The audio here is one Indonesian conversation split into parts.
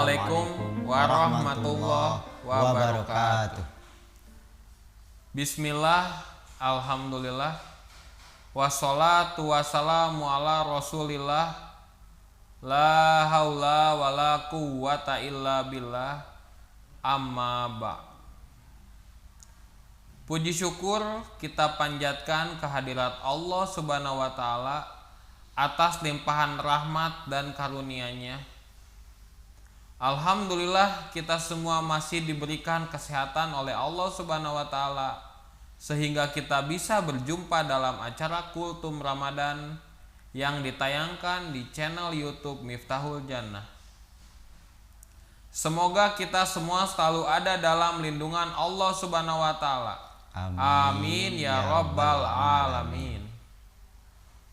Assalamualaikum warahmatullahi wabarakatuh. Bismillah, alhamdulillah, wassalatu wassalamu ala rasulillah, la haula wala quwwata illa billah, amma ba'. Puji syukur kita panjatkan kehadirat Allah Subhanahu wa Ta'ala atas limpahan rahmat dan karunia-Nya. Alhamdulillah kita semua masih diberikan kesehatan oleh Allah Subhanahu wa Ta'ala sehingga kita bisa berjumpa dalam acara Kultum Ramadan yang ditayangkan di channel YouTube Miftahul Jannah. Semoga kita semua selalu ada dalam lindungan Allah Subhanahu wa Ta'ala. Amin ya rabbal alamin.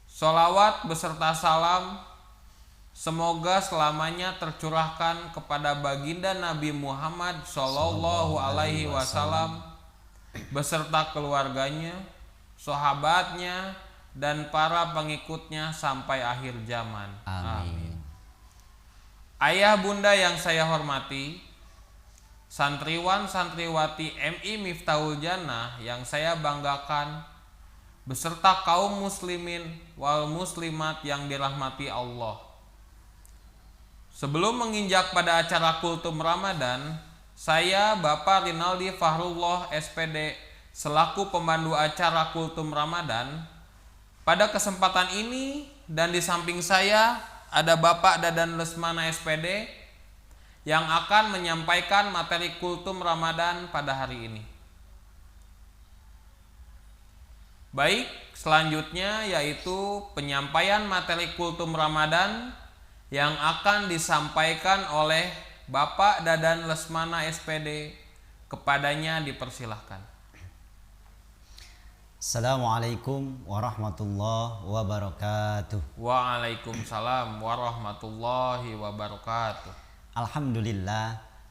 Sholawat beserta salam semoga selamanya tercurahkan kepada baginda Nabi Muhammad Sallallahu Alaihi Wasallam beserta keluarganya, sahabatnya, dan para pengikutnya sampai akhir zaman. Amin. Ayah bunda yang saya hormati, santriwan santriwati MI Miftahul Jannah yang saya banggakan, beserta kaum muslimin wal muslimat yang dirahmati Allah. Sebelum menginjak pada acara Kultum Ramadan, saya Bapak Rinaldi Fahrullah SPD selaku pemandu acara Kultum Ramadan. Pada kesempatan ini dan di samping saya ada Bapak Dadan Lesmana SPD yang akan menyampaikan materi Kultum Ramadan pada hari ini. Baik, selanjutnya yaitu penyampaian materi Kultum Ramadan yang akan disampaikan oleh Bapak Dadan Lesmana SPD. Kepadanya dipersilahkan. Assalamualaikum warahmatullahi wabarakatuh. Waalaikumsalam warahmatullahi wabarakatuh.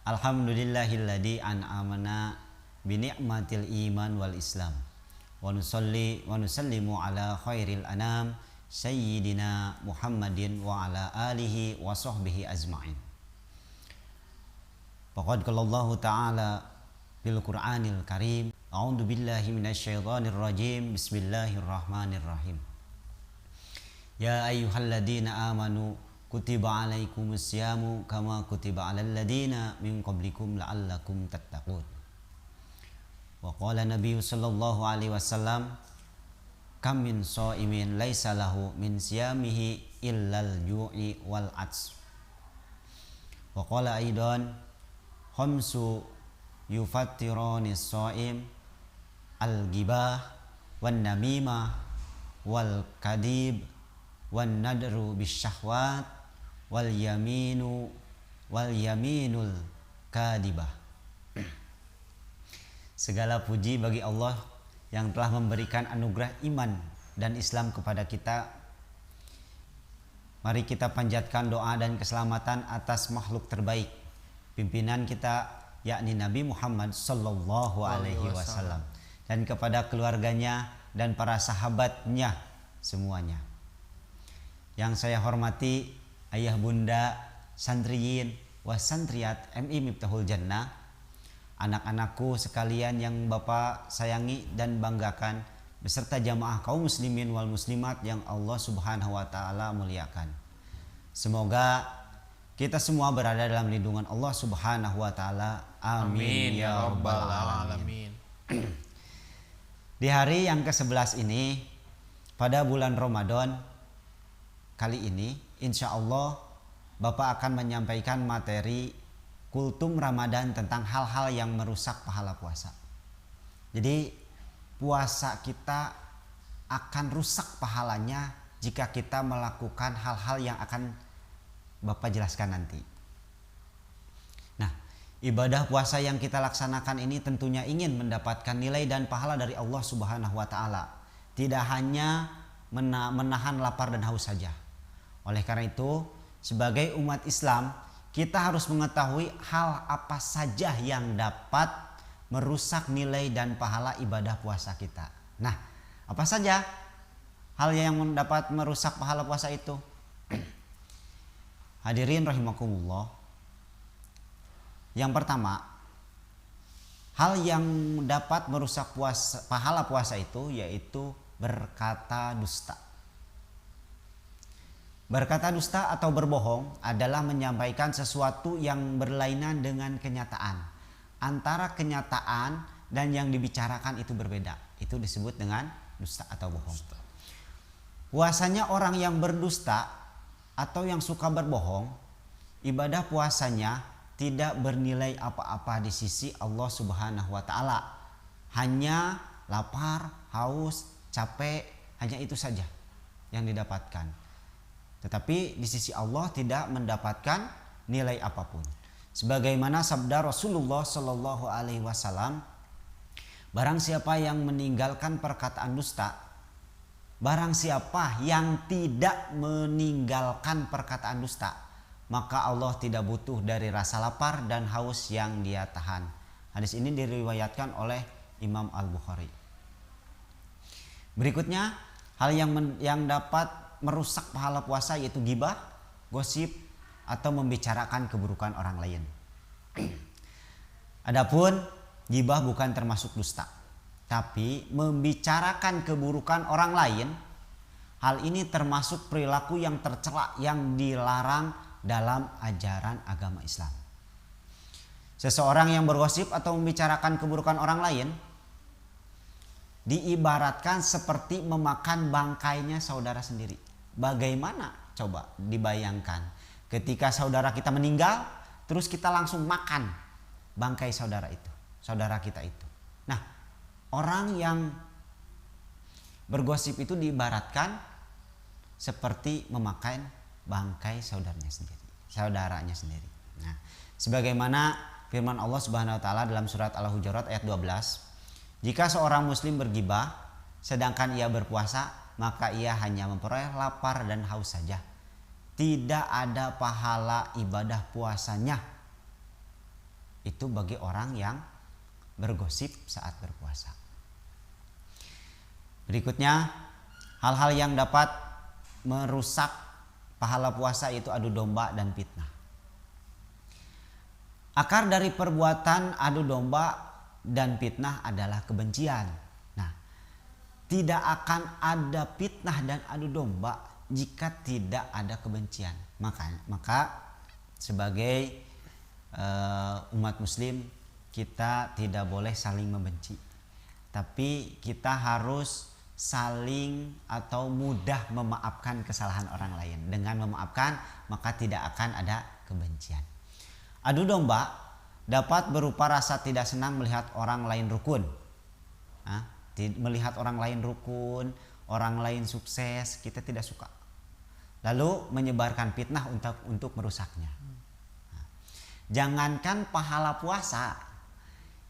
Alhamdulillahilladzi an'amana bi ni'matil iman wal islam. Wa nusalli wa nusallimu ala khairil anam sayyidina Muhammadin wa ala alihi wa sahbihi ajma'in. Faqad qala Allah ta'ala bil Qur'anil Karim, a'udzu billahi minasyaitonir rajim. Bismillahirrahmanirrahim. Ya ayyuhalladzina amanu kutiba alaikumus syamu kama kutiba alal ladzina min qablikum la'allakum tattaqun. Wa qala Nabi sallallahu alaihi wasallam, kam min shaimin laisa lahu min siyamihi illal ju'i wal ats. Wa qala aidan, khamsu yufattirani shaim al-gibah wan namimah wal kadib wan nadru bisyahwat wal yaminul kadibah. Segala puji bagi Allah yang telah memberikan anugerah iman dan Islam kepada kita. Mari kita panjatkan doa dan keselamatan atas makhluk terbaik, pimpinan kita yakni Nabi Muhammad Sallallahu Alaihi Wasallam, dan kepada keluarganya dan para sahabatnya semuanya. Yang saya hormati ayah bunda santriyin wa santriyat MI Miftahul Jannah, anak-anakku sekalian yang Bapak sayangi dan banggakan, beserta jamaah kaum muslimin wal muslimat yang Allah Subhanahu wa Ta'ala muliakan. Semoga kita semua berada dalam lindungan Allah Subhanahu wa Ta'ala. Amin ya rabbal alamin. Di hari yang ke-11 ini, pada bulan Ramadan kali ini, insya Allah Bapak akan menyampaikan materi Kultum Ramadan tentang hal-hal yang merusak pahala puasa. Jadi puasa kita akan rusak pahalanya jika kita melakukan hal-hal yang akan Bapak jelaskan nanti. Nah, ibadah puasa yang kita laksanakan ini tentunya ingin mendapatkan nilai dan pahala dari Allah Subhanahu wa Ta'ala. Tidak hanya menahan lapar dan haus saja. Oleh karena itu, sebagai umat Islam, kita harus mengetahui hal apa saja yang dapat merusak nilai dan pahala ibadah puasa kita. Nah, apa saja hal yang dapat merusak pahala puasa itu? Hadirin rahimakumullah, Yang pertama, hal yang dapat merusak pahala puasa itu yaitu berkata dusta. Berkata dusta atau berbohong adalah menyampaikan sesuatu yang berlainan dengan kenyataan. Antara kenyataan dan yang dibicarakan itu berbeda. Itu disebut dengan dusta atau bohong. Puasanya orang yang berdusta atau yang suka berbohong, ibadah puasanya tidak bernilai apa-apa di sisi Allah Subhanahu wa taala. Hanya lapar, haus, capek, hanya itu saja yang didapatkan. Tetapi di sisi Allah tidak mendapatkan nilai apapun. Sebagaimana sabda Rasulullah Shallallahu alaihi wasallam, barang siapa yang meninggalkan perkataan dusta, barang siapa yang tidak meninggalkan perkataan dusta, maka Allah tidak butuh dari rasa lapar dan haus yang dia tahan. Hadis ini diriwayatkan oleh Imam Al-Bukhari. Berikutnya, hal yang dapat merusak pahala puasa yaitu ghibah, gosip, atau membicarakan keburukan orang lain. Adapun ghibah bukan termasuk dusta, tapi membicarakan keburukan orang lain, hal ini termasuk perilaku yang tercela yang dilarang dalam ajaran agama Islam. Seseorang yang bergosip atau membicarakan keburukan orang lain diibaratkan seperti memakan bangkainya saudara sendiri. Bagaimana? Coba dibayangkan ketika saudara kita meninggal, terus kita langsung makan bangkai saudara kita itu. Nah, orang yang bergosip itu diibaratkan seperti memakan bangkai saudaranya sendiri. Nah, sebagaimana firman Allah Subhanahu wa taala dalam surat Al-Hujurat ayat 12, jika seorang muslim bergibah sedangkan ia berpuasa, maka ia hanya memperoleh lapar dan haus saja. Tidak ada pahala ibadah puasanya. Itu bagi orang yang bergosip saat berpuasa. Berikutnya, hal-hal yang dapat merusak pahala puasa itu adu domba dan fitnah. Akar dari perbuatan adu domba dan fitnah adalah kebencian. Nah, tidak akan ada fitnah dan adu domba jika tidak ada kebencian. Maka sebagai umat muslim, kita tidak boleh saling membenci. Tapi kita harus saling atau mudah memaafkan kesalahan orang lain. Dengan memaafkan, maka tidak akan ada kebencian. Adu domba dapat berupa rasa tidak senang melihat orang lain rukun. Melihat orang lain rukun, orang lain sukses, kita tidak suka. Lalu menyebarkan fitnah untuk merusaknya. Jangankan pahala puasa,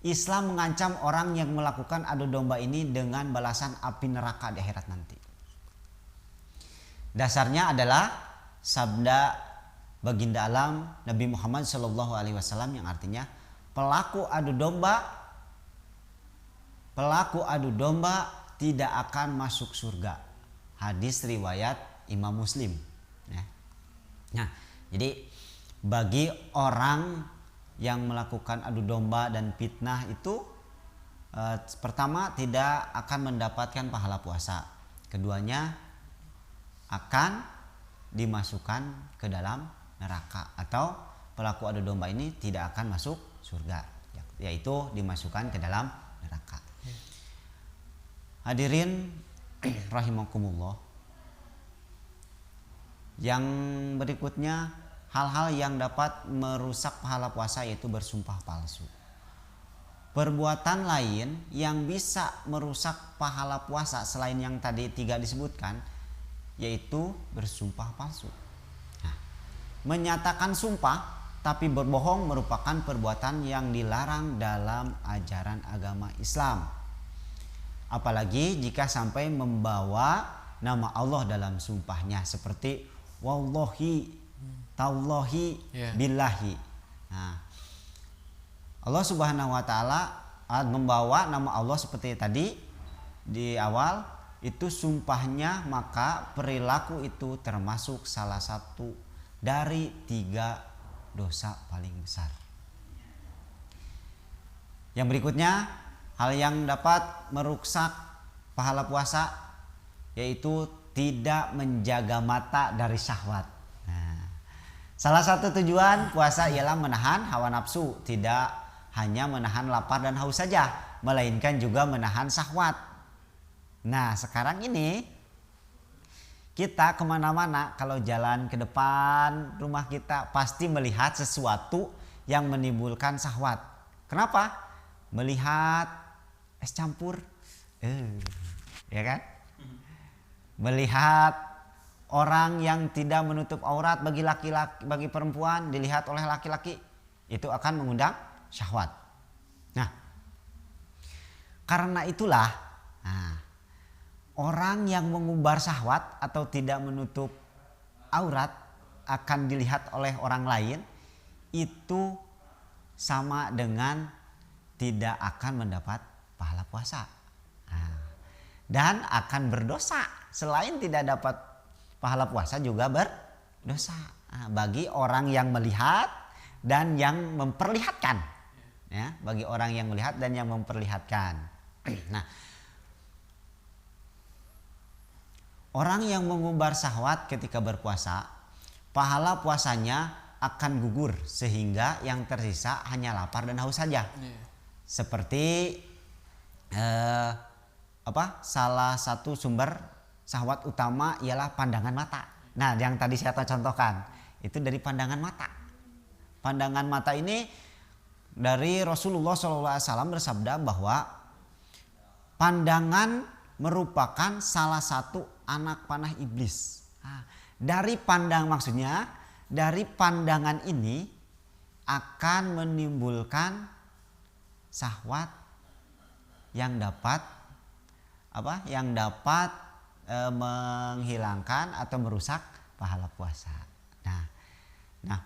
Islam mengancam orang yang melakukan adu domba ini dengan balasan api neraka di akhirat nanti. Dasarnya adalah sabda baginda alam Nabi Muhammad SAW yang artinya pelaku adu domba tidak akan masuk surga. Hadis riwayat Imam Muslim. Nah, jadi bagi orang yang melakukan adu domba dan fitnah itu pertama tidak akan mendapatkan pahala puasa. Keduanya akan dimasukkan ke dalam neraka, atau pelaku adu domba ini tidak akan masuk surga, yaitu dimasukkan ke dalam neraka. Hadirin rahimakumullah. Yang berikutnya, hal-hal yang dapat merusak pahala puasa yaitu bersumpah palsu. Perbuatan lain yang bisa merusak pahala puasa selain yang tadi 3 disebutkan yaitu bersumpah palsu. Nah, menyatakan sumpah tapi berbohong merupakan perbuatan yang dilarang dalam ajaran agama Islam. Apalagi jika sampai membawa nama Allah dalam sumpahnya seperti wallahi, tallahi, billahi. Nah, Allah Subhanahu wa taala membawa nama Allah seperti tadi di awal, itu sumpahnya, maka perilaku itu termasuk salah satu dari 3 dosa paling besar. Yang berikutnya, hal yang dapat merusak pahala puasa yaitu tidak menjaga mata dari syahwat. Nah, salah satu tujuan puasa ialah menahan hawa nafsu, tidak hanya menahan lapar dan haus saja, melainkan juga menahan syahwat. Nah, sekarang ini kita kemana-mana, kalau jalan ke depan rumah kita pasti melihat sesuatu yang menimbulkan syahwat. Kenapa? Melihat es campur, ya kan? Melihat orang yang tidak menutup aurat bagi laki-laki, bagi perempuan dilihat oleh laki-laki, itu akan mengundang syahwat. Nah, karena itulah, orang yang mengumbar syahwat atau tidak menutup aurat akan dilihat oleh orang lain, itu sama dengan tidak akan mendapat pahala puasa. Dan akan berdosa. Selain tidak dapat pahala puasa juga berdosa. Bagi orang yang melihat dan yang memperlihatkan. Ya, bagi orang yang melihat dan yang memperlihatkan. Nah, orang yang mengumbar syahwat ketika berpuasa, pahala puasanya akan gugur sehingga yang tersisa hanya lapar dan haus saja. Seperti salah satu sumber syahwat utama ialah pandangan mata. Nah, yang tadi saya contohkan itu dari pandangan mata. Pandangan mata ini dari Rasulullah SAW bersabda bahwa pandangan merupakan salah satu anak panah iblis. Dari pandangan ini akan menimbulkan syahwat yang dapat menghilangkan atau merusak pahala puasa. Nah,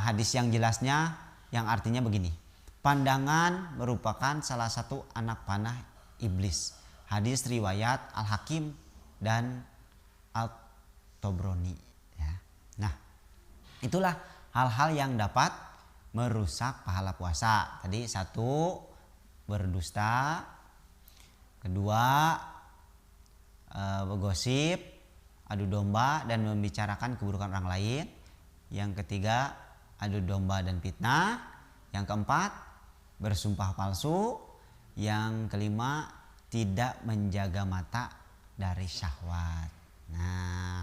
hadis yang jelasnya yang artinya begini. Pandangan merupakan salah satu anak panah iblis. Hadis riwayat Al-Hakim dan Al-Tobroni. Ya. Nah, itulah hal-hal yang dapat merusak pahala puasa. Tadi satu, berdusta. Kedua, bergosip, adu domba dan membicarakan keburukan orang lain. Yang ketiga, adu domba dan fitnah. Yang keempat, bersumpah palsu. Yang kelima, tidak menjaga mata dari syahwat. Nah,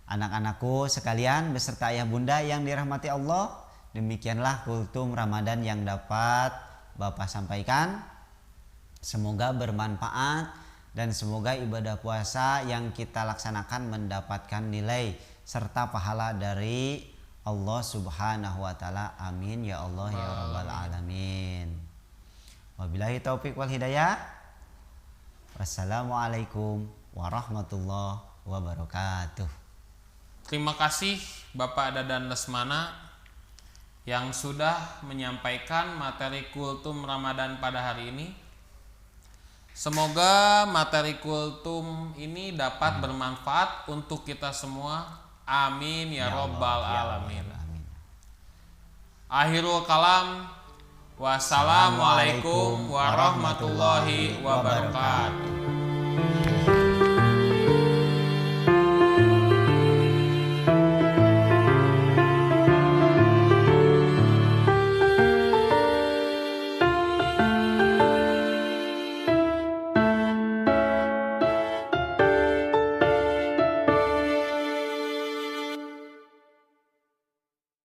anak-anakku sekalian beserta ayah bunda yang dirahmati Allah, demikianlah kultum Ramadan yang dapat Bapak sampaikan. Semoga bermanfaat dan semoga ibadah puasa yang kita laksanakan mendapatkan nilai serta pahala dari Allah Subhanahu wa taala. Amin ya Allah ya rabbal alamin. Wabillahi taufik wal hidayah. Wassalamualaikum warahmatullahi wabarakatuh. Terima kasih Bapak Dadan Lesmana yang sudah menyampaikan materi kultum Ramadan pada hari ini. Semoga materi kultum ini dapat bermanfaat untuk kita semua. Amin ya robbal alamin. Akhirul kalam. Wassalamualaikum warahmatullahi wabarakatuh.